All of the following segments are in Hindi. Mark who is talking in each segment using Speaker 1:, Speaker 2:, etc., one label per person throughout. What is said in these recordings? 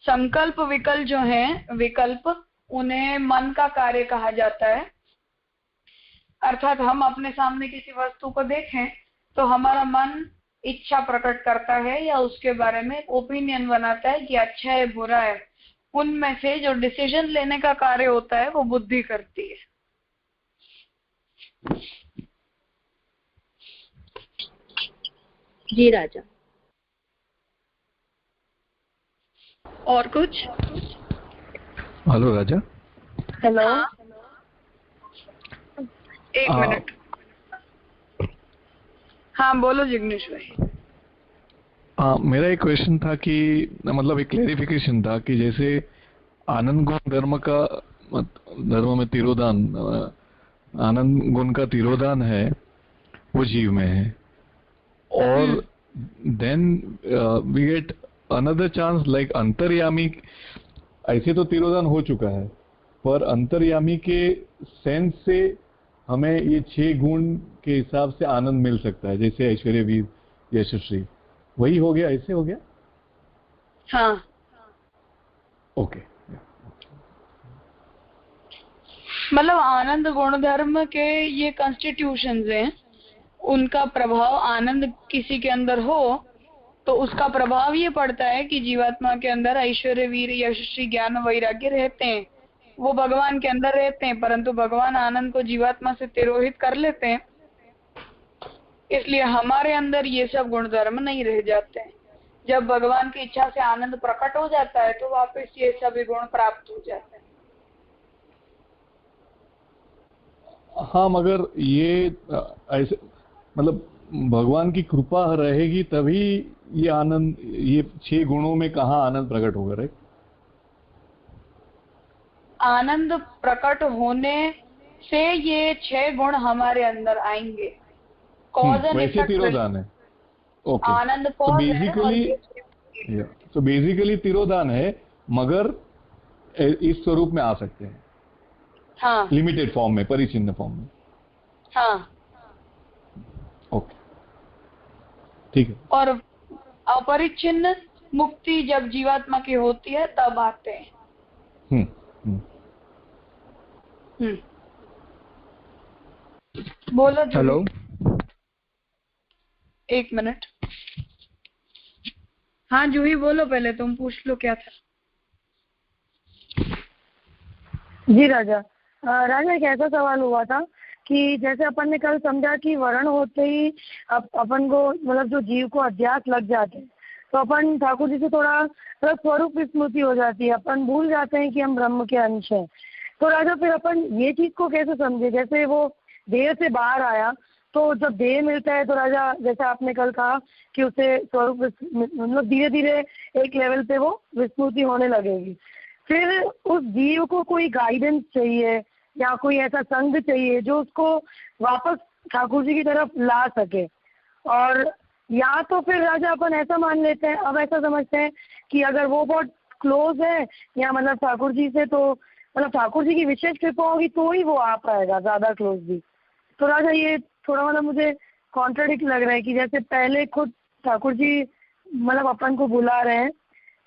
Speaker 1: संकल्प विकल्प जो है, विकल्प, उन्हें मन का कार्य कहा जाता है। अर्थात हम अपने सामने किसी वस्तु को देखें तो हमारा मन इच्छा प्रकट करता है या उसके बारे में ओपिनियन बनाता है कि अच्छा है बुरा है। उनमें से जो डिसीजन लेने का कार्य होता है वो बुद्धि करती है।
Speaker 2: जी राजा।
Speaker 1: और कुछ?
Speaker 3: हेलो राजा।
Speaker 1: हेलो। एक मिनट। हाँ बोलो जिग्नेश भाई।
Speaker 3: मेरा एक क्वेश्चन था कि मतलब एक क्लेरिफिकेशन था कि जैसे आनंद गुण धर्म का धर्म में तिरोधान, आनंद गुण का तिरोधान है वो जीव में है, और then we get another chance like अंतर्यामी। ऐसे तो तिरोधान हो चुका है, पर अंतर्यामी के सेंस से हमें ये 6 गुण के हिसाब से आनंद मिल सकता है, जैसे ऐश्वर्य वीर यशस्वी, वही हो गया, ऐसे हो गया।
Speaker 1: हाँ
Speaker 3: ओके।
Speaker 1: मतलब आनंद गुण धर्म के ये कॉन्स्टिट्यूशंस हैं, उनका प्रभाव आनंद किसी के अंदर हो तो उसका प्रभाव ये पड़ता है कि जीवात्मा के अंदर ऐश्वर्य वीर यशस्वी ज्ञान वैराग्य रहते हैं। वो भगवान के अंदर रहते हैं, परंतु भगवान आनंद को जीवात्मा से तिरोहित कर लेते हैं, इसलिए हमारे अंदर ये सब गुण धर्म नहीं रह जाते हैं। जब भगवान की इच्छा से आनंद प्रकट हो जाता है तो वापस ये सभी गुण प्राप्त हो जाते हैं।
Speaker 3: हाँ, मगर ये ऐसे मतलब भगवान की कृपा रहेगी तभी ये आनंद, ये 6 गुणों में कहाँ आनंद प्रकट होगा, राइट?
Speaker 1: आनंद प्रकट होने से ये 6 गुण हमारे अंदर आएंगे। कॉज एंड
Speaker 3: वैसे
Speaker 1: इफेक्ट।
Speaker 3: तिरोधान है। ओके।
Speaker 1: आनंद कॉज है और
Speaker 3: तो बेसिकली तिरोधान है, मगर इस स्वरूप में आ सकते हैं।
Speaker 1: हाँ
Speaker 3: लिमिटेड फॉर्म में, परिचिन्न फॉर्म में।
Speaker 1: हाँ।
Speaker 3: ओके, ठीक है।
Speaker 1: और अपरिच्छिन्न मुक्ति जब जीवात्मा की होती है तब आते हैं। बोलो जी।
Speaker 4: हेलो,
Speaker 1: एक मिनट। हाँ जूही बोलो, पहले तुम पूछ लो क्या था।
Speaker 5: जी राजा। राजा एक ऐसा सवाल हुआ था कि जैसे अपन ने कल समझा कि वर्ण होते ही अपन को मतलब जो जीव को अध्यास लग जाते हैं तो अपन ठाकुर जी से थोड़ा स्वरूप स्मृति हो जाती है, अपन भूल जाते हैं कि हम ब्रह्म के अंश हैं। तो राजा फिर अपन ये चीज को कैसे समझे? जैसे वो देह से बाहर आया तो जब देह मिलता है तो राजा जैसे आपने कल कहा कि उसे स्वरूप मतलब धीरे धीरे एक लेवल पे वो विस्मृति होने लगेगी। फिर उस जीव को कोई गाइडेंस चाहिए या कोई ऐसा संग चाहिए जो उसको वापस ठाकुर जी की तरफ ला सके। और या तो फिर राजा अपन ऐसा मान लेते हैं, अब ऐसा समझते हैं कि अगर वो बहुत क्लोज है या मतलब ठाकुर जी से, तो मतलब ठाकुर जी की विशेष कृपा होगी तो ही वो आ पाएगा ज्यादा क्लोज भी। तो राजा ये थोड़ा मतलब मुझे कॉन्ट्राडिक्ट लग रहा है कि जैसे पहले खुद ठाकुर जी मतलब अपन को बुला रहे हैं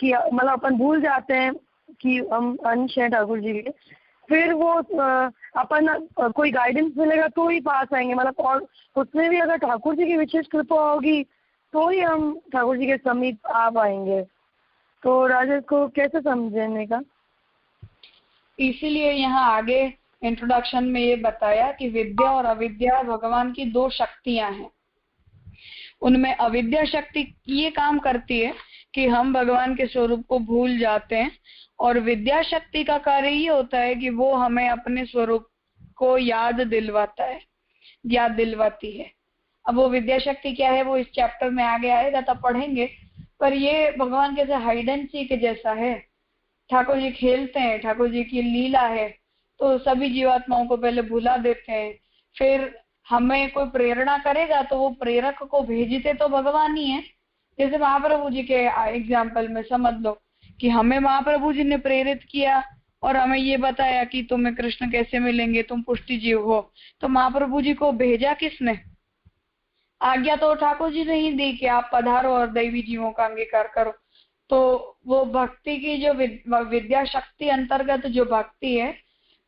Speaker 5: कि मतलब अपन भूल जाते हैं कि हम अंश हैं ठाकुर जी के, फिर वो अपन कोई गाइडेंस मिलेगा तो ही पास आएंगे, मतलब और उसमें भी अगर ठाकुर जी की विशेष कृपा होगी तो ही हम ठाकुर जी के समीप आ पाएंगे। तो राजा को कैसे समझने का?
Speaker 1: इसीलिए यहाँ आगे इंट्रोडक्शन में ये बताया कि विद्या और अविद्या भगवान की 2 शक्तियां हैं। उनमें अविद्या शक्ति ये काम करती है कि हम भगवान के स्वरूप को भूल जाते हैं, और विद्या शक्ति का कार्य ये होता है कि वो हमें अपने स्वरूप को याद दिलवाती है। अब वो विद्या शक्ति क्या है वो इस चैप्टर में आगे आएगा तब पढ़ेंगे, पर ये भगवान के हाइड एंड सीक जैसा है। ठाकुर जी खेलते हैं, ठाकुर जी की लीला है, तो सभी जीवात्माओं को पहले भुला देते हैं, फिर हमें कोई प्रेरणा करेगा तो वो प्रेरक को भेजते तो भगवान ही है। जैसे महाप्रभु जी के एग्जाम्पल में समझ लो कि हमें महाप्रभु जी ने प्रेरित किया और हमें ये बताया कि तुम्हें कृष्ण कैसे मिलेंगे, तुम पुष्टि जीव हो, तो महाप्रभु जी को भेजा किसने? आज्ञा तो ठाकुर जी ने ही दी कि आप पधारो और दैवी जीवों का अंगीकार करो। तो वो भक्ति की जो विद्या शक्ति अंतर्गत जो भक्ति है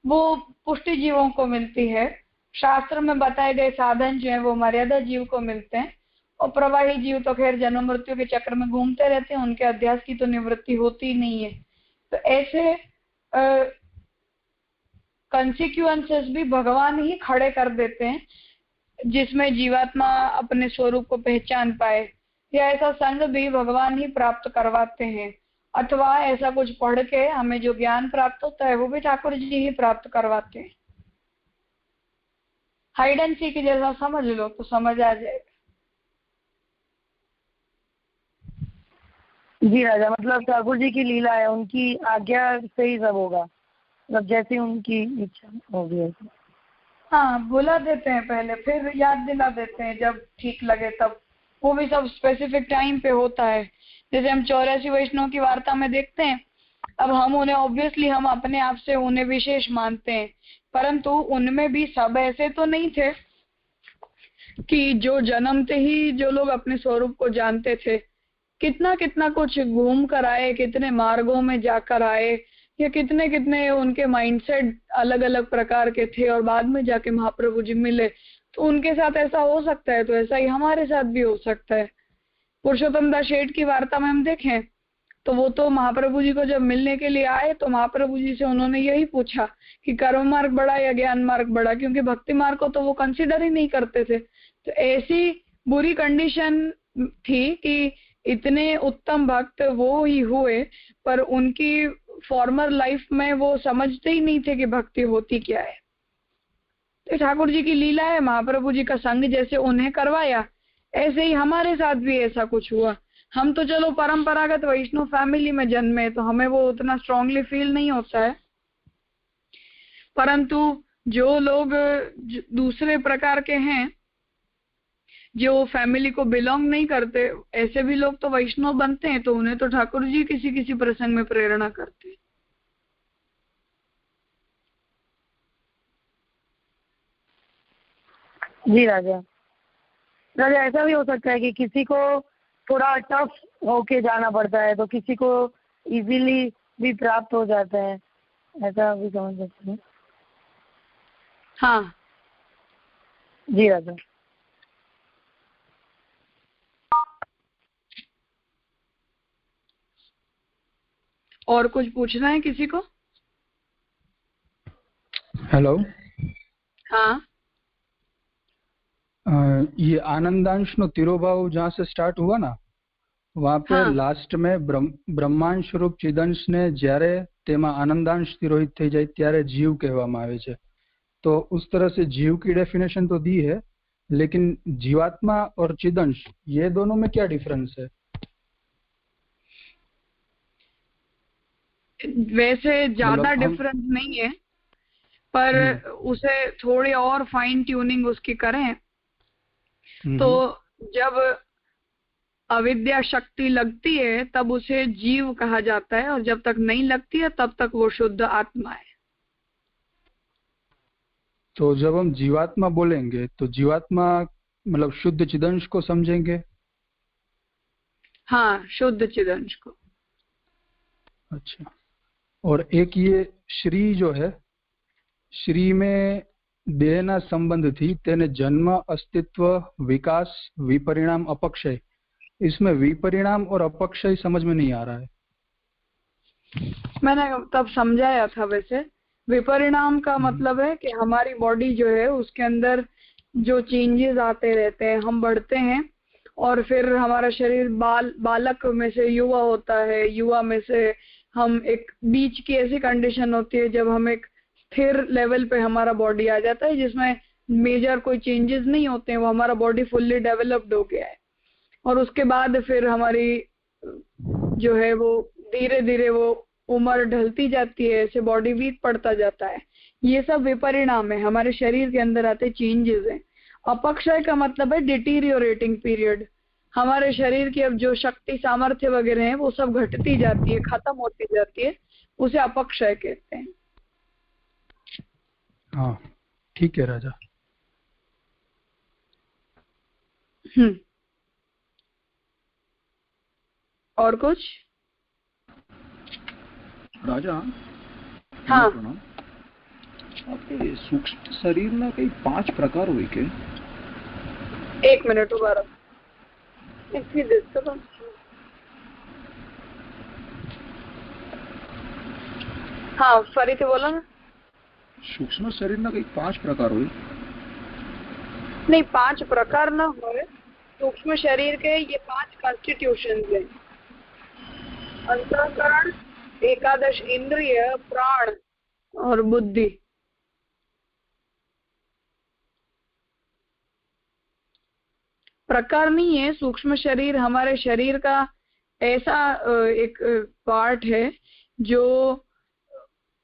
Speaker 1: वो पुष्टि जीवों को मिलती है। शास्त्र में बताए गए साधन जो है वो मर्यादा जीव को मिलते हैं, और प्रवाही जीव तो खैर जन्म मृत्यु के चक्र में घूमते रहते हैं, उनके अध्यास की तो निवृत्ति होती ही नहीं है। तो ऐसे कंसिक्वेंसेस भी भगवान ही खड़े कर देते हैं जिसमें जीवात्मा अपने स्वरूप को पहचान पाए, या ऐसा संग भी भगवान ही प्राप्त करवाते हैं, अथवा ऐसा कुछ पढ़ के हमें जो ज्ञान प्राप्त होता है वो भी ठाकुर जी ही प्राप्त करवाते हैं। हाइड एंड सीक जैसा समझ लो तो समझ आ जाएगा।
Speaker 5: जी राजा, मतलब ठाकुर जी की लीला है, उनकी आज्ञा से ही सब होगा, मतलब जैसी उनकी इच्छा होगी।
Speaker 1: हाँ, बुला देते हैं पहले, फिर याद दिला देते हैं जब ठीक लगे तब। वो भी सब स्पेसिफिक टाइम पे होता है। जैसे हम 84 वैष्णव की वार्ता में देखते हैं, अब हम उन्हें ऑब्वियसली हम अपने आप से उन्हें विशेष मानते हैं, परंतु उनमें भी सब ऐसे तो नहीं थे कि जो जन्मते ही जो लोग अपने स्वरूप को जानते थे। कितना कितना कुछ घूम कर आए, कितने मार्गों में जाकर आए, या कितने कितने उनके माइंडसेट अलग अलग प्रकार के थे, और बाद में जाके महाप्रभु जी मिले। तो उनके साथ ऐसा हो सकता है, तो ऐसा ही हमारे साथ भी हो सकता है। पुरुषोत्तम दास शेठ की वार्ता में हम देखें तो वो तो महाप्रभु जी को जब मिलने के लिए आए तो महाप्रभु जी से उन्होंने यही पूछा कि कर्म मार्ग बड़ा या ज्ञान मार्ग बड़ा, क्योंकि भक्ति मार्ग को तो वो कंसिडर ही नहीं करते थे। तो ऐसी बुरी कंडीशन थी कि इतने उत्तम भक्त वो ही हुए, पर उनकी फॉर्मर लाइफ में वो समझते ही नहीं थे कि भक्ति होती क्या है। तो ठाकुर जी की लीला है, महाप्रभु जी का संग जैसे उन्हें करवाया, ऐसे ही हमारे साथ भी ऐसा कुछ हुआ। हम तो चलो परंपरागत वैष्णव फैमिली में जन्मे, तो हमें वो उतना स्ट्रांगली फील नहीं होता है, परंतु जो लोग दूसरे प्रकार के हैं, जो फैमिली को बिलोंग नहीं करते, ऐसे भी लोग तो वैष्णव बनते हैं, तो उन्हें तो ठाकुर जी किसी किसी प्रसंग में प्रेरणा करते हैं।
Speaker 5: जी राजा, राजा ऐसा भी हो सकता है कि किसी को थोड़ा टफ होके जाना पड़ता है, तो किसी को इजीली भी प्राप्त हो जाता है, ऐसा भी समझ सकते हैं।
Speaker 1: हाँ
Speaker 5: जी राजा।
Speaker 1: और कुछ पूछना है किसी को?
Speaker 2: हेलो।
Speaker 1: हाँ,
Speaker 2: ये आनंदांश नो तिरोभाव जहाँ से स्टार्ट हुआ ना, वहाँ पे
Speaker 1: हाँ।
Speaker 2: लास्ट में બ્રહ્માંશ રૂપ ચિદંશ ને જ્યારે તેમાં આનંદાંશ तिरोहित થઈ જાય ત્યારે जीव કહેવામાં આવે છે। तो उस तरह से जीव की डेफिनेशन तो दी है, लेकिन जीवात्मा और चिदंश ये दोनों में क्या डिफरेंस है?
Speaker 1: वैसे ज्यादा डिफरेंस नहीं है, पर उसे थोड़ी और फाइन ट्यूनिंग उसकी करें तो जब अविद्या शक्ति लगती है तब उसे जीव कहा जाता है, और जब तक नहीं लगती है तब तक वो शुद्ध आत्मा है।
Speaker 2: तो जब हम जीवात्मा बोलेंगे तो जीवात्मा मतलब शुद्ध चिदंश को समझेंगे?
Speaker 1: हाँ, शुद्ध चिदंश को।
Speaker 2: अच्छा, और एक ये श्री जो है, श्री में देहना संबंध थी, तेने जन्म, अस्तित्व, विकास, विपरिणाम, अपक्षय, इसमें विपरिणाम और अपक्षय समझ में नहीं आ रहा है।
Speaker 1: मैंने तब समझाया था। वैसे विपरिणाम का मतलब है कि हमारी बॉडी जो है उसके अंदर जो चेंजेस आते रहते हैं, हम बढ़ते हैं और फिर हमारा शरीर बालक में से युवा होता है, युवा में से हम एक बीच की ऐसी कंडीशन होती है जब हम एक स्थिर लेवल पे हमारा बॉडी आ जाता है जिसमें मेजर कोई चेंजेस नहीं होते हैं, वो हमारा बॉडी फुल्ली डेवलप्ड हो गया है। और उसके बाद फिर हमारी जो है वो धीरे धीरे वो उम्र ढलती जाती है, ऐसे बॉडी वीक पड़ता जाता है। ये सब विपरिणाम है, हमारे शरीर के अंदर आते चेंजेस हैं। अपक्षय का मतलब है डिटीरियोरेटिंग पीरियड। हमारे शरीर की अब जो शक्ति सामर्थ्य वगैरह है वो सब घटती जाती है, खत्म होती जाती है, उसे अपक्षय कहते हैं।
Speaker 2: हाँ ठीक है राजा।
Speaker 1: और कुछ?
Speaker 2: राजा
Speaker 1: हाँ
Speaker 2: प्रणाम। आपके सूक्ष्म शरीर ना कई 5 प्रकार हुई के?
Speaker 1: 1 મિનિટ ઉભા રહો. એટલી disturbance. हाँ ફરીથી બોલો ને.
Speaker 2: सूक्ष्म शरीर ना कई 5 प्रकार हुई?
Speaker 1: नहीं 5 प्रकार न હોય. सूक्ष्म शरीर के ये 5 कॉन्स्टिट्यूशन है. अंतःकरण, एकादश इंद्रिय, प्राण और बुद्धि. प्रकार नहीं है. सूक्ष्म शरीर हमारे शरीर का ऐसा एक पार्ट है जो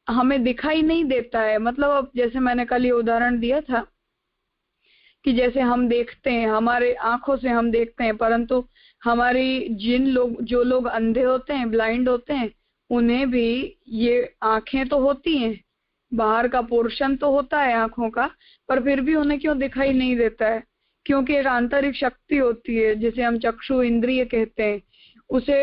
Speaker 1: हमें दिखाई नहीं देता है. मतलब अब जैसे मैंने कल ये उदाहरण दिया था कि जैसे हम देखते हैं, हमारे आंखों से हम देखते हैं, परंतु हमारी जो लोग अंधे होते हैं, ब्लाइंड होते हैं, उन्हें भी ये आंखें तो होती हैं, बाहर का पोर्शन तो होता है आंखों का, पर फिर भी उन्हें क्यों दिखाई नहीं देता है? क्योंकि एक आंतरिक शक्ति होती है जिसे हम चक्षु इंद्रिय कहते हैं. उसे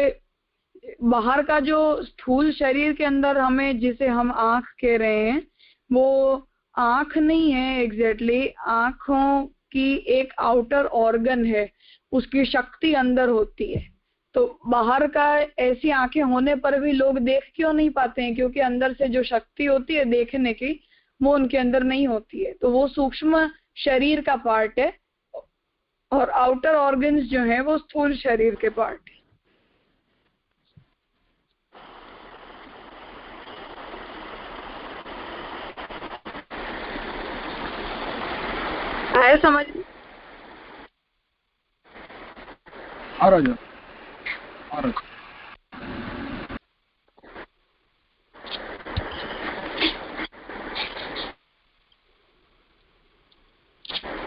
Speaker 1: बाहर का जो स्थूल शरीर के अंदर हमें जिसे हम आंख कह रहे हैं, वो आंख नहीं है एग्जैक्टली. आंखों की एक आउटर ऑर्गन है, उसकी शक्ति अंदर होती है. तो बाहर का ऐसी आंखें होने पर भी लोग देख क्यों नहीं पाते हैं? क्योंकि अंदर से जो शक्ति होती है देखने की, वो उनके अंदर नहीं होती है. तो वो सूक्ष्म शरीर का पार्ट है और आउटर ऑर्गन्स जो है वो स्थूल शरीर के पार्ट है. आया समझ में?
Speaker 2: आ राजा आ राजा.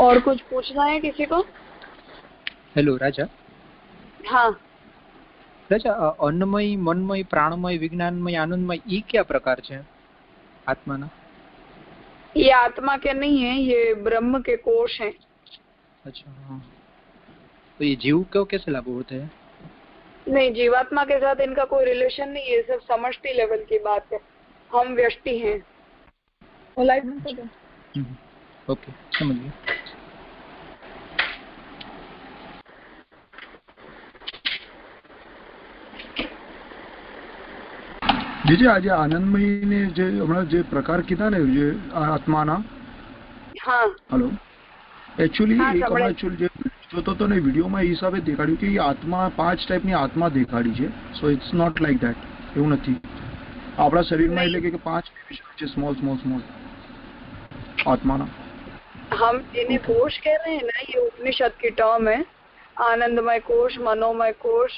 Speaker 1: और कुछ पूछना है किसी को?
Speaker 4: हेलो राजा.
Speaker 1: हाँ
Speaker 4: राजा, अन्नमय, मनमय, प्राणमय, विज्ञानमय, आनंदमय, ये क्या प्रकार है आत्मा ना?
Speaker 1: ये आत्मा के नहीं है, ये ब्रह्म के कोश हैं.
Speaker 4: अच्छा हाँ. तो ये जीव को कैसे लागू होते हैं?
Speaker 1: नहीं, जीवात्मा के साथ इनका कोई रिलेशन नहीं है, सब समष्टि लेवल की बात है. हम व्यष्टि हैं.
Speaker 4: ओके समझ गया.
Speaker 2: જે આજે આનંદમય ને જે હમણાં જે પ્રકાર કીધા ને જે આત્માના,
Speaker 1: हाँ
Speaker 2: હેલો, એકચ્યુઅલી
Speaker 1: हाँ,
Speaker 2: એક
Speaker 1: સંભળાય.
Speaker 2: હમણાં actually જે જોતો તો ને વિડીયોમાં એ હિસાબે દેખાડ્યું કે એ આત્મા 5 ટાઈપની આત્મા દેખાડી છે. So it's not like that. એવું નથી આપણા શરીરમાં. એટલે કે 5 ડિવિઝન છે, સ્મોલ સ્મોલ સ્મોલ આત્માના.
Speaker 1: हम जिन्हें कोश कह रहे हैं ना, ये उपनिषद की टर्म है. आनंदमय कोश, मनोमय कोश,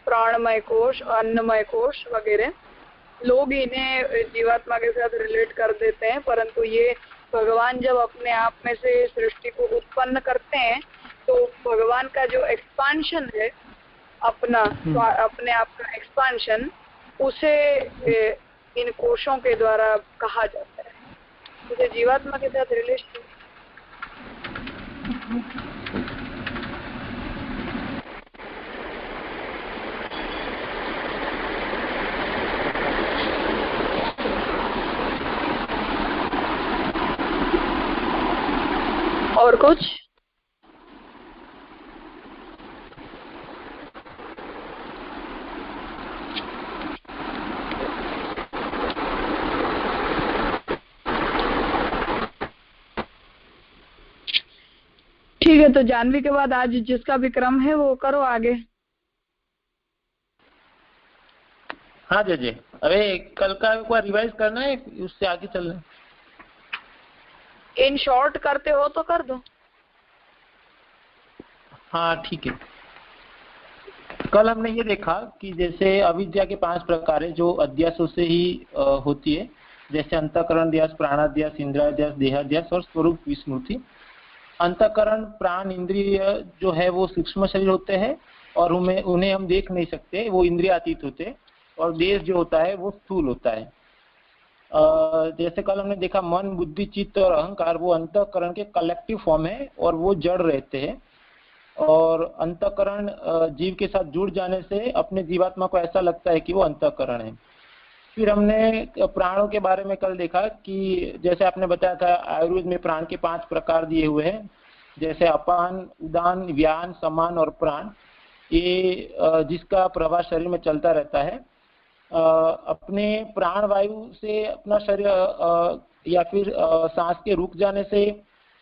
Speaker 1: प्राणमय कोश, अन्नमय कोश वगैरह. लोग इन्हें जीवात्मा के साथ रिलेट कर देते हैं, परंतु ये भगवान जब अपने आप में से सृष्टि को उत्पन्न करते हैं तो भगवान का जो एक्सपांशन है, अपना अपने आप का एक्सपांशन, उसे इन कोशों के द्वारा कहा जाता है. उसे जीवात्मा के साथ रिलेशन. और कुछ? ठीक है, तो जानवी के बाद आज जिसका भी क्रम है वो करो आगे.
Speaker 6: हाँ जय. अरे कल का एक बार रिवाइज करना है, उससे आगे चलना है.
Speaker 1: इन शॉर्ट करते हो तो कर दो.
Speaker 6: हाँ ठीक है. कल हमने ये देखा कि जैसे अविद्या के 5 प्रकार है जो अध्यासों से ही होती है, जैसे अंतःकरण ध्यास, प्राणाध्यास, इंद्रियाध्यास, देहाध्यास और स्वरूप विस्मृति. अंतःकरण, प्राण, इंद्रिय जो है वो सूक्ष्म शरीर होते हैं और उन्हें हम देख नहीं सकते, वो इंद्रियातीत होते हैं. और देश जो होता है वो स्थूल होता है. जैसे कल हमने देखा मन, बुद्धि, चित्त और अहंकार वो अंतःकरण के कलेक्टिव फॉर्म है और वो जड़ रहते हैं. और अंतःकरण जीव के साथ जुड़ जाने से अपने जीवात्मा को ऐसा लगता है कि वो अंतःकरण है. फिर हमने प्राणों के बारे में कल देखा कि जैसे आपने बताया था आयुर्वेद में प्राण के 5 प्रकार दिए हुए हैं, जैसे अपान, उदान, व्यान, समान और प्राण। ये जिसका प्रवाह शरीर में चलता रहता है। अपने प्राण वायु से अपना शरीर या फिर सांस के रुक जाने से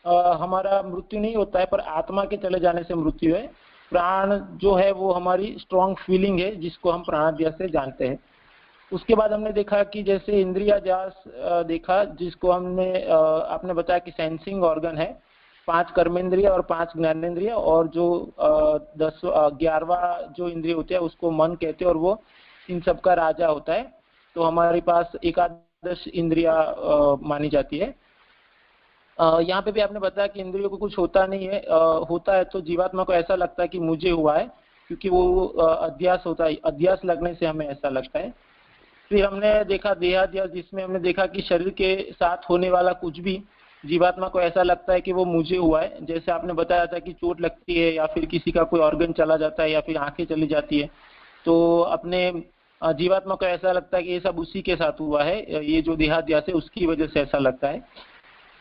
Speaker 6: हमारा मृत्यु नहीं होता है, पर आत्मा के चले जाने से मृत्यु है। प्राण जो है वो हमारी स्ट्रॉन्ग फीलिंग है, जिसको हम प्राणाध्यास से जानते हैं। उसके बाद हमने देखा कि जैसे इंद्रियाध्यास देखा, जिसको हमने आपने बताया कि सेंसिंग ऑर्गन है, 5 कर्मेंद्रिय और 5 ज्ञानेंद्रिय, और जो 11वां जो इंद्रिय होते हैं उसको मन कहते हैं, और वो इन सब का राजा होता है। तो हमारे पास एकादश इंद्रिया मानी जाती है। यहाँ पे भी आपने बताया कि इंद्रियों को कुछ होता नहीं है, होता है तो जीवात्मा को ऐसा लगता है कि मुझे हुआ है, क्योंकि वो अध्यास होता है, अध्यास लगने से हमें ऐसा लगता है। फिर हमने देखा देहाध्यास, जिसमें हमने देखा कि शरीर के साथ होने वाला कुछ भी जीवात्मा को ऐसा लगता है कि वो मुझे हुआ है। जैसे आपने बताया था कि चोट लगती है या फिर किसी का कोई ऑर्गन चला जाता है या फिर आंखें चली जाती है, तो अपने जीवात्मा को ऐसा लगता है कि ये सब उसी के साथ हुआ है, ये जो देहाध्यास है उसकी वजह से ऐसा लगता है।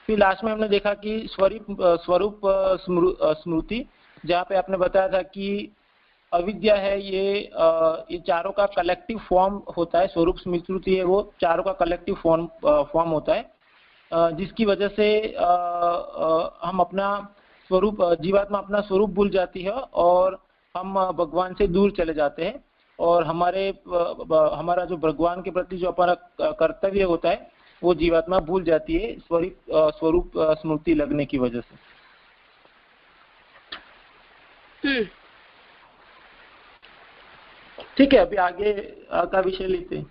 Speaker 6: फिर लास्ट में हमने देखा कि स्वरूप स्मृति, जहाँ पे आपने बताया था कि अविद्या है, ये चारों का कलेक्टिव फॉर्म होता है। स्वरूप स्मृति है वो चारों का कलेक्टिव फॉर्म होता है, जिसकी वजह से हम अपना स्वरूप, जीवात्मा अपना स्वरूप भूल जाती है और हम भगवान से दूर चले जाते हैं, और हमारा जो भगवान के प्रति जो हमारा कर्तव्य होता है वो जीवात्मा भूल जाती है स्वरूप स्मृति लगने की वजह से। ठीक है, अभी आगे का विषय लेते हैं।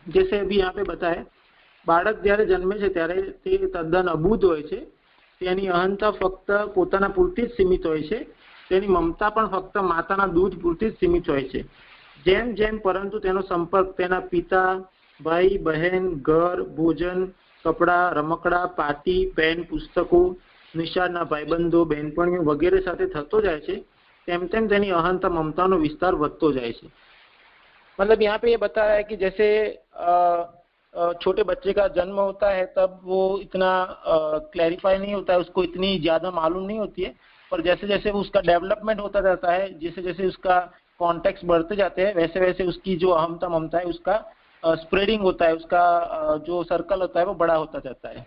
Speaker 6: जैसे अभी यहाँ पे बताए, બાળક જ્યારે જન્મે છે ત્યારે તે તદ્દન અબૂધ હોય છે, તેની અહંતા ફક્ત પોતાના પૂરતી જ સીમિત હોય છે, તેની મમતા પણ ફક્ત માતાના દૂધ પૂરતી જ સીમિત હોય છે। જેમ જેમ પરંતુ તેનો સંપર્ક તેના પિતા, ભાઈ, બહેન, ઘર, ભોજન, કપડા, રમકડા, પાટી, પેન, પુસ્તકો, નિશાળના ભાઈબંધો, બહેનપણીઓ વગેરે સાથે થતો જાય છે, તેમ તેમ તેની અહંતા મમતાનો વિસ્તાર વધતો જાય છે। मतलब यहाँ पे ये बताया है कि जैसे छोटे बच्चे का जन्म होता है तब वो इतना क्लैरिफाई नहीं होता है, उसको इतनी ज़्यादा मालूम नहीं होती है, पर जैसे जैसे उसका डेवलपमेंट होता जाता है, जैसे जैसे उसका कॉन्टेक्स्ट बढ़ते जाते हैं, वैसे वैसे उसकी जो अहमता ममता है उसका स्प्रेडिंग होता है, उसका जो सर्कल होता है वो बड़ा होता जाता है।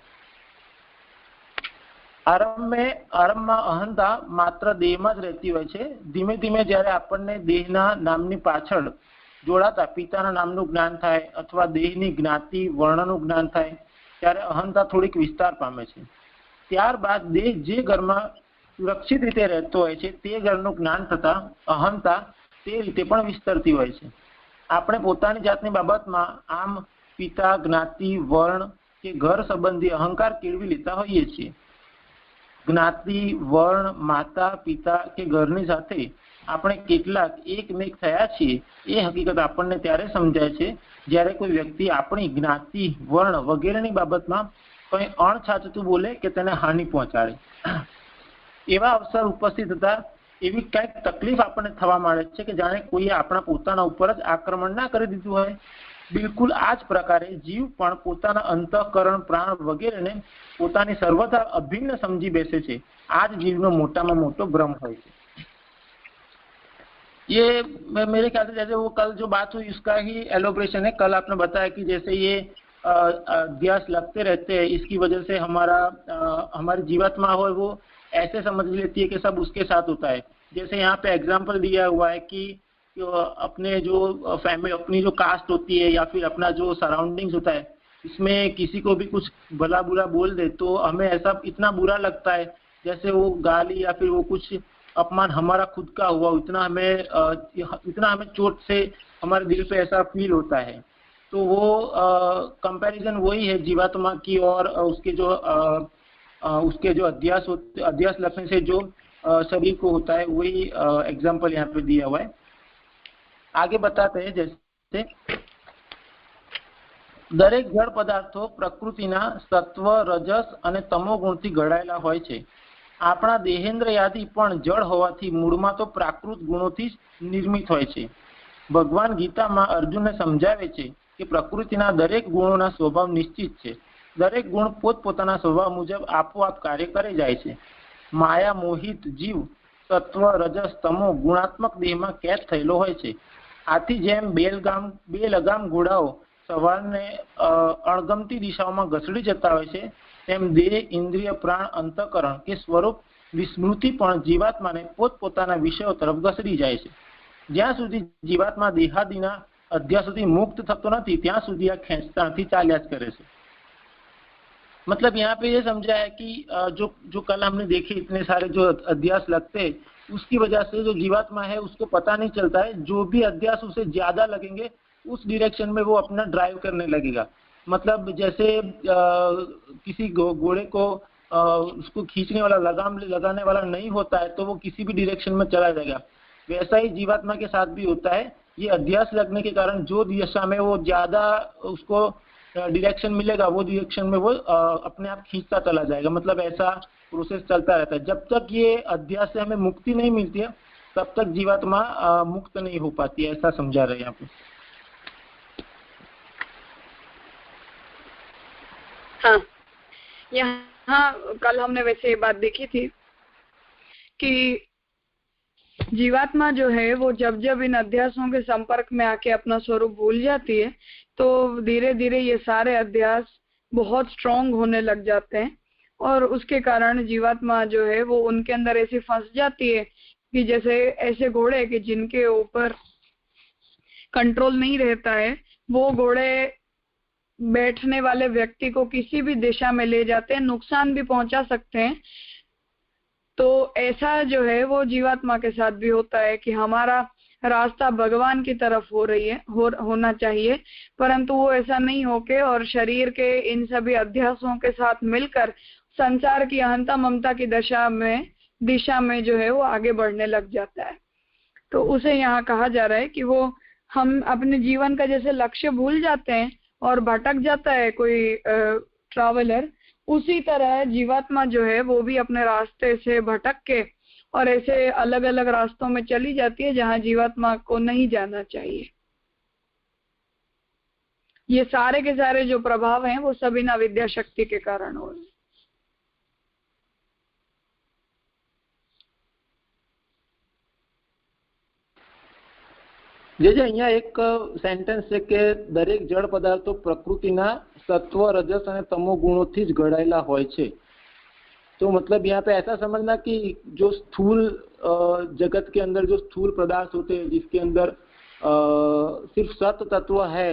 Speaker 6: आरंभમાં અહંતા માત્ર દેહમાં જ રહેતી હોય છે। ધીમે ધીમે જ્યારે આપણને દેહના નામની પાછળ જોડાતા પિતાના નામનું જ્ઞાન થાય અથવા દેહની જ્ઞાતિ વર્ણનું જ્ઞાન થાય ત્યારે અહંતા થોડીક વિસ્તાર પામે છે। ત્યારબાદ દેહ જે ઘરમાં સુરક્ષિત રીતે રહેતો હોય છે તે ઘરનું જ્ઞાન થતા અહંતા તે રીતે પણ વિસ્તરતી હોય છે। આપણે પોતાની જાતની બાબતમાં આમ પિતા, જ્ઞાતિ, વર્ણ કે ઘર સંબંધી અહંકાર કેળવી લેતા હોઈએ છીએ। જ્ઞાતિ, વર્ણ, માતા, પિતા કે ઘરની સાથે આપણે કેટલાક એકમેક થયા છીએ એ હકીકત આપણને ત્યારે સમજાય છે જ્યારે કોઈ વ્યક્તિ આપણી જ્ઞાતિ, વર્ણ વગેરેની બાબતમાં કંઈ અણછાચતું બોલે કે તેને હાનિ પહોંચાડે। એવા અવસર ઉપસ્થિત થતા એવી કંઈક તકલીફ આપણને થવા માંડે છે કે જાણે કોઈએ આપણા પોતાના ઉપર જ આક્રમણ ના કરી દીધું હોય। બિલકુલ આ જ પ્રકારે જીવ પણ પોતાના અંતઃકરણ, પ્રાણ વગેરેને પોતાની સર્વથા અભિન્ન સમજી બેસે છે। આ જ જીવનો મોટામાં મોટો ભ્રમ હોય છે। ये मेरे ख्याल से जैसे वो कल जो बात हुई उसका ही एलोब्रेशन है। कल आपने बताया कि जैसे ये अध्यास लगते रहते हैं, इसकी वजह से हमारी जीवात्मा हो वो ऐसे समझ लेती है कि सब उसके साथ होता है। जैसे यहाँ पे एग्जाम्पल दिया हुआ है कि अपने जो फैमिली, अपनी जो कास्ट होती है या फिर अपना जो सराउंडिंग्स होता है, इसमें किसी को भी कुछ भला बुरा बोल दे तो हमें ऐसा इतना बुरा लगता है जैसे वो गाली या फिर वो कुछ अपमान हमारा खुद का हुआ, इतना हमें चोट से हमारे दिल पे ऐसा फील होता है। तो वो कंपैरिजन वही है जीवात्मा की और उसके जो अध्यास लगने से जो शरीर को होता है, वही एग्जाम्पल यहाँ पे दिया हुआ है। आगे बताते हैं, जैसे દરેક જળ પદાર્થો પ્રકૃતિના સત્વ, રજસ અને તમો ગુણથી ઘડાયેલા હોય છે। આપણા દેહેન્દ્રયાદિ પણ જળ હોવાથી મૂળમાં તો પ્રાકૃત ગુણોથી જ નિર્મિત હોય છે. ભગવાન ગીતામાં અર્જુનને સમજાવે છે કે પ્રકૃતિના દરેક ગુણોના સ્વભાવ નિશ્ચિત છે. દરેક ગુણ પોતપોતાના સ્વભાવ મુજબ આપોઆપ કાર્ય કરી જાય છે. માયા મોહિત જીવ સત્વ રજસ તમો ગુણાત્મક દેહમાં કેદ થયેલો હોય છે. આથી જેમ બે લગામ ઘોડાઓ સવારને અણગમતી દિશાઓમાં ઘસડી જતા હોય છે, તેમ દેહ ઇન્દ્રિય પ્રાણ અંતઃકરણ કે સ્વરૂપ વિસ્મૃતિ પણ જીવાત્માને પોતપોતાના વિષયો તરફ ઘસડી જાય છે. જ્યાં સુધી જીવાત્મા દેહાદિના અધ્યાસોથી મુક્ત થતો નથી ત્યાં સુધી આ ખેંચતાણથી ચાલ્યા જ કરે છે. मतलब यहाँ पे ये समझा है कि जो कल हमने देखे इतने सारे जो अध्यास लगते हैं, उसकी वजह से जो जीवात्मा है उसको पता नहीं चलता है. जो भी अध्यास उसे ज्यादा लगेंगे उस डायरेक्शन में वो अपना ड्राइव करने लगेगा. मतलब जैसे किसी घोड़े को उसको खींचने वाला लगाम लगाने वाला नहीं होता है तो वो किसी भी डायरेक्शन में चला जाएगा. वैसा ही जीवात्मा के साथ भी होता है. ये अध्यास लगने के कारण जो दिशा में वो ज्यादा उसको डायरेक्शन मिलेगा वो डायरेक्शन में वो अपने आप खींचता चला जाएगा. मतलब ऐसा प्रोसेस चलता रहता है. जब तक ये अध्यास से हमें मुक्ति नहीं मिलती है तब तक जीवात्मा मुक्त नहीं हो पाती है. ऐसा समझा रहे हैं यहाँ पे.
Speaker 1: हाँ, यहाँ कल हमने वैसे ये बात देखी थी कि जीवात्मा जो है वो जब जब इन अध्यासों के संपर्क में आके अपना स्वरूप भूल जाती है तो धीरे धीरे ये सारे अध्यास बहुत स्ट्रॉन्ग होने लग जाते हैं और उसके कारण जीवात्मा जो है वो उनके अंदर ऐसी फंस जाती है कि जैसे ऐसे घोड़े कि जिनके ऊपर कंट्रोल नहीं रहता है, वो घोड़े बैठने वाले व्यक्ति को किसी भी दिशा में ले जाते हैं, नुकसान भी पहुंचा सकते हैं. तो ऐसा जो है वो जीवात्मा के साथ भी होता है कि हमारा रास्ता भगवान की तरफ होना चाहिए, परंतु वो ऐसा नहीं होके और शरीर के इन सभी अध्यासों के साथ मिलकर संसार की अहंता ममता की दिशा में जो है वो आगे बढ़ने लग जाता है. तो उसे यहाँ कहा जा रहा है कि वो हम अपने जीवन का जैसे लक्ष्य भूल जाते हैं और भटक जाता है कोई ट्रैवलर, उसी तरह जीवात्मा जो है वो भी अपने रास्ते से भटक के और ऐसे अलग अलग रास्तों में चली जाती है जहां जीवात्मा को नहीं जाना चाहिए. ये सारे के सारे जो प्रभाव हैं वो सब इन अविद्या शक्ति के कारण हो रहे हैं.
Speaker 6: જે અહીંયા એક સેન્ટેન્સ છે કે દરેક જળ પદાર્થો પ્રકૃતિના સત્વ રજસ અને તમો ગુણોથી જ ઘડાયેલા હોય છે. तो मतलब यहाँ पे ऐसा समझना कि जो स्थूल जगत के अंदर जो स्थूल पदार्थ होते हैं जिसके अंदर सिर्फ सत्व तत्व है,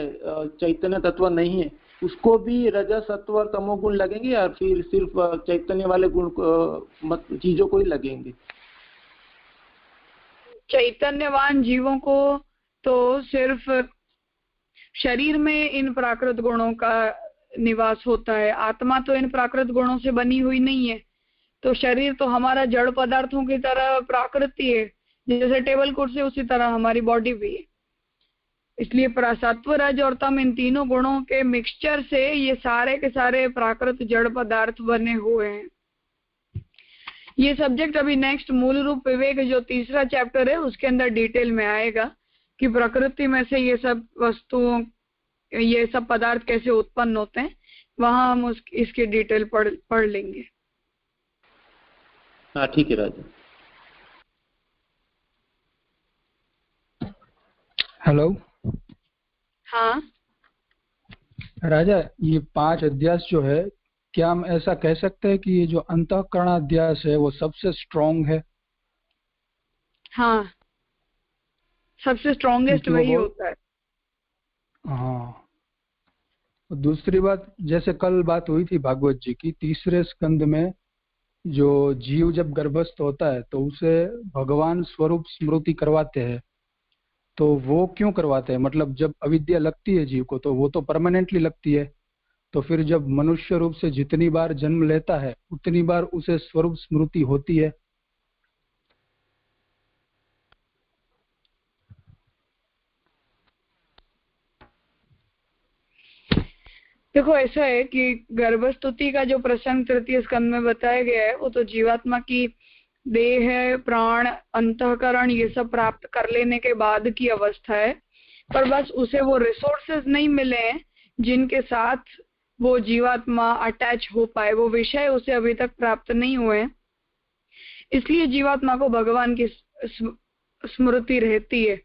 Speaker 6: चैतन्य तत्व नहीं है, उसको भी रजस सत्व और तमोगुण लगेंगे या फिर सिर्फ चैतन्य वाले गुण चीजों को ही लगेंगे?
Speaker 1: चैतन्यवान जीवों को तो सिर्फ शरीर में इन प्राकृत गुणों का निवास होता है. आत्मा तो इन प्राकृत गुणों से बनी हुई नहीं है, तो शरीर तो हमारा जड़ पदार्थों की तरह प्राकृति है, जैसे टेबल कुर्सी उसी तरह हमारी बॉडी भी है. इसलिए सत्व रज और तम इन तीनों गुणों के मिक्सचर से ये सारे के सारे प्राकृत जड़ पदार्थ बने हुए हैं. ये सब्जेक्ट अभी नेक्स्ट मूल रूप विवेक जो तीसरा चैप्टर है उसके अंदर डिटेल में आएगा कि प्रकृति में से ये सब वस्तुओं ये सब पदार्थ कैसे उत्पन्न होते हैं. वहां हम इसकी डिटेल पढ़ लेंगे.
Speaker 6: हाँ ठीक है राजा.
Speaker 2: हेलो.
Speaker 1: हाँ
Speaker 2: राजा, ये 5 अध्यास जो है, क्या हम ऐसा कह सकते हैं कि ये जो अंतःकरणाध्यास है वो सबसे स्ट्रॉन्ग है?
Speaker 1: हाँ, सबसे स्ट्रॉन्गेस्ट वही होता है.
Speaker 2: हाँ. दूसरी बात, जैसे कल बात हुई थी भागवत जी की, तीसरे स्कंद में जो जीव जब गर्भस्थ होता है तो उसे भगवान स्वरूप स्मृति करवाते हैं. तो वो क्यों करवाते हैं? मतलब जब अविद्या लगती है जीव को तो वो तो परमानेंटली लगती है, तो फिर जब मनुष्य रूप से जितनी बार जन्म लेता है उतनी बार उसे स्वरूप स्मृति होती है.
Speaker 1: देखो ऐसा है कि गर्भस्तुति का जो प्रसंग तृतीय स्कंद में बताया गया है वो तो जीवात्मा की देह, प्राण, अंतःकरण ये सब प्राप्त कर लेने के बाद की अवस्था है, पर बस उसे वो रिसोर्सेज नहीं मिले हैं जिनके साथ वो जीवात्मा अटैच हो पाए, वो विषय उसे अभी तक प्राप्त नहीं हुए हैं, इसलिए जीवात्मा को भगवान की स्मृति रहती है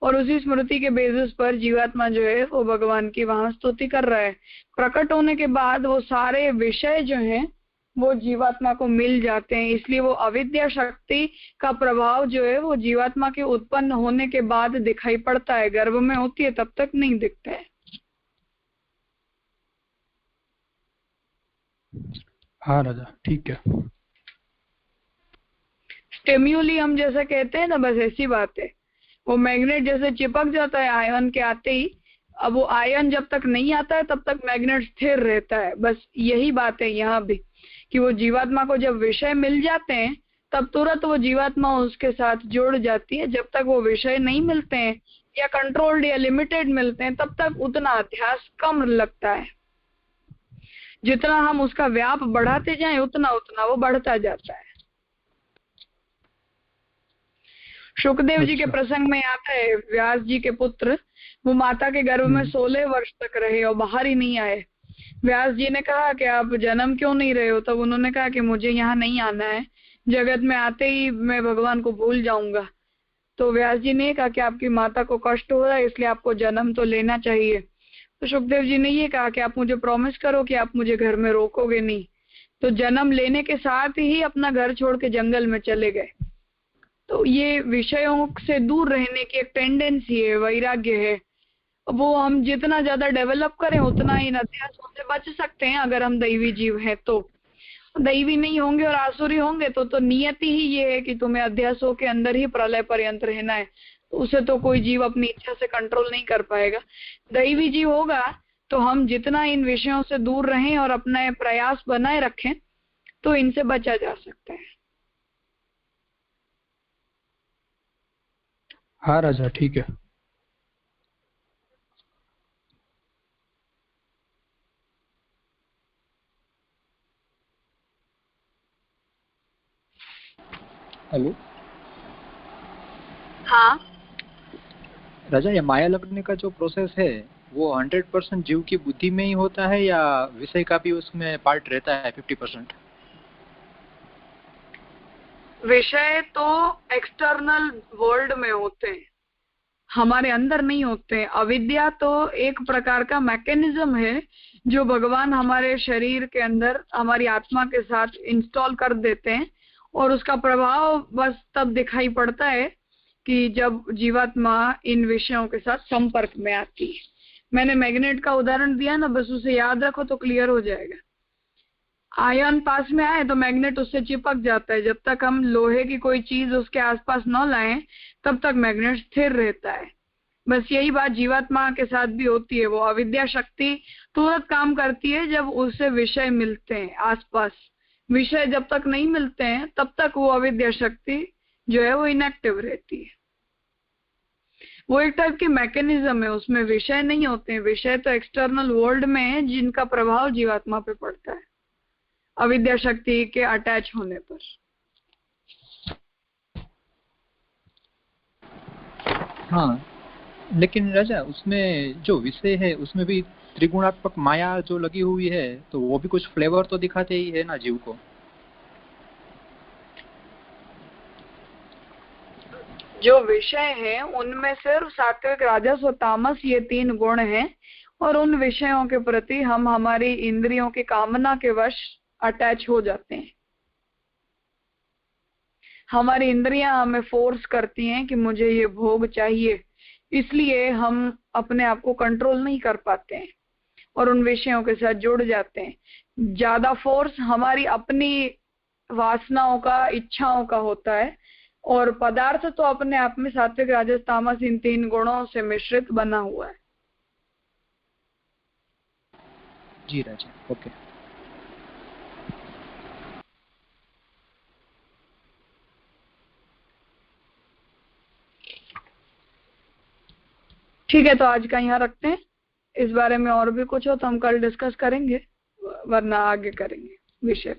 Speaker 1: और उसी स्मृति के बेसिस पर जीवात्मा जो है वो भगवान की वहां स्तुति कर रहा है। प्रकट होने के बाद वो सारे विषय जो हैं वो जीवात्मा को मिल जाते हैं, इसलिए वो अविद्या शक्ति का प्रभाव जो है वो जीवात्मा के उत्पन्न होने के बाद दिखाई पड़ता है, गर्भ में होती है तब तक नहीं दिखता है।
Speaker 2: हाँ राजा, ठीक है।
Speaker 1: स्टिम्युली हम जैसा कहते हैं ना, बस ऐसी बात है। वो मैग्नेट जैसे चिपक जाता है आयन के आते ही, अब वो आयन जब तक नहीं आता है तब तक मैग्नेट स्थिर रहता है, बस यही बात है यहाँ भी कि वो जीवात्मा को जब विषय मिल जाते हैं तब तुरंत वो जीवात्मा उसके साथ जुड़ जाती है। जब तक वो विषय नहीं मिलते हैं या कंट्रोल्ड या लिमिटेड मिलते हैं तब तक उतना अध्यास कम लगता है। जितना हम उसका व्याप बढ़ाते जाएं उतना उतना वो बढ़ता जाता है। शुकदेव जी के प्रसंग में आता है, व्यास जी के पुत्र वो माता के गर्भ में 16 वर्ष तक रहे और बाहर ही नहीं आए। व्यास जी ने कहा कि आप जन्म क्यों नहीं रहे हो, तब उन्होंने कहा कि मुझे यहाँ नहीं आना है, जगत में आते ही मैं भगवान को भूल जाऊंगा। तो व्यास जी ने कहा कि आपकी माता को कष्ट हो रहा है इसलिए आपको जन्म तो लेना चाहिए। तो शुकदेव जी ने ये कहा कि आप मुझे प्रॉमिस करो कि आप मुझे घर में रोकोगे नहीं। तो जन्म लेने के साथ ही अपना घर छोड़ के जंगल में चले गए। तो ये विषयों से दूर रहने की एक टेंडेंसी है, वैराग्य है, वो हम जितना ज्यादा डेवलप करें उतना इन अध्यासों से बच सकते हैं। अगर हम दैवी जीव हैं तो, दैवी नहीं होंगे और आसुरी होंगे तो नियति ही ये है कि तुम्हें अध्यासों के अंदर ही प्रलय पर्यंत रहना है, तो उसे तो कोई जीव अपनी इच्छा से कंट्रोल नहीं कर पाएगा। दैवी जीव होगा तो हम जितना इन विषयों से दूर रहें और अपना प्रयास बनाए रखें तो इनसे बचा जा सकता है।
Speaker 2: हाँ राजा, ठीक है।
Speaker 4: हेलो
Speaker 1: हाँ
Speaker 4: राजा, ये माया लगने का जो प्रोसेस है वो 100% जीव की बुद्धि में ही होता है या विषय का भी उसमें पार्ट रहता है 50%?
Speaker 1: विषय तो एक्सटर्नल वर्ल्ड में होते हैं, हमारे अंदर नहीं होते हैं। अविद्या तो एक प्रकार का मैकेनिज्म है जो भगवान हमारे शरीर के अंदर हमारी आत्मा के साथ इंस्टॉल कर देते हैं और उसका प्रभाव बस तब दिखाई पड़ता है कि जब जीवात्मा इन विषयों के साथ संपर्क में आती है। मैंने मैग्नेट का उदाहरण दिया ना, बस उसे याद रखो तो क्लियर हो जाएगा। आयन पास में आए तो मैग्नेट उससे चिपक जाता है, जब तक हम लोहे की कोई चीज उसके आसपास न लाएं तब तक मैग्नेट स्थिर रहता है। बस यही बात जीवात्मा के साथ भी होती है। वो अविद्या शक्ति तुरंत काम करती है जब उसे विषय मिलते हैं आसपास। विषय जब तक नहीं मिलते हैं तब तक वो अविद्या शक्ति जो है वो इनएक्टिव रहती है। वो एक टाइप की मैकेनिज्म है, उसमें विषय नहीं होते हैं। विषय तो एक्सटर्नल वर्ल्ड में है जिनका प्रभाव जीवात्मा पे पड़ता है अविद्या शक्ति के अटैच होने पर।
Speaker 4: हाँ, लेकिन राजा उसमें जो विषय है उसमें भी त्रिगुणात्मक माया जो लगी हुई है, तो वो भी कुछ फ्लेवर तो दिखाते ही है ना जीव को।
Speaker 1: जो विषय है उनमें सिर्फ सात्विक, राजस और तामस ये 3 गुण हैं और उन विषयों के प्रति हम हमारी इंद्रियों की कामना के वश अटैच हो जाते हैं। हमारी इंद्रियां हमें फोर्स करती हैं कि मुझे ये भोग चाहिए, इसलिए हम अपने आप को कंट्रोल नहीं कर पाते हैं और उन विषयों के साथ जुड़ जाते हैं। ज्यादा फोर्स हमारी अपनी वासनाओं का, इच्छाओं का होता है और पदार्थ तो अपने आप में सात्विक, राजस, तामस इन 3 गुणों से मिश्रित बना हुआ है।
Speaker 4: जी राजा, ओके।
Speaker 1: ठीक है, तो आज का यहाँ रखते हैं। इस बारे में और भी कुछ हो तो हम कल डिस्कस करेंगे, वरना आगे करेंगे विषय।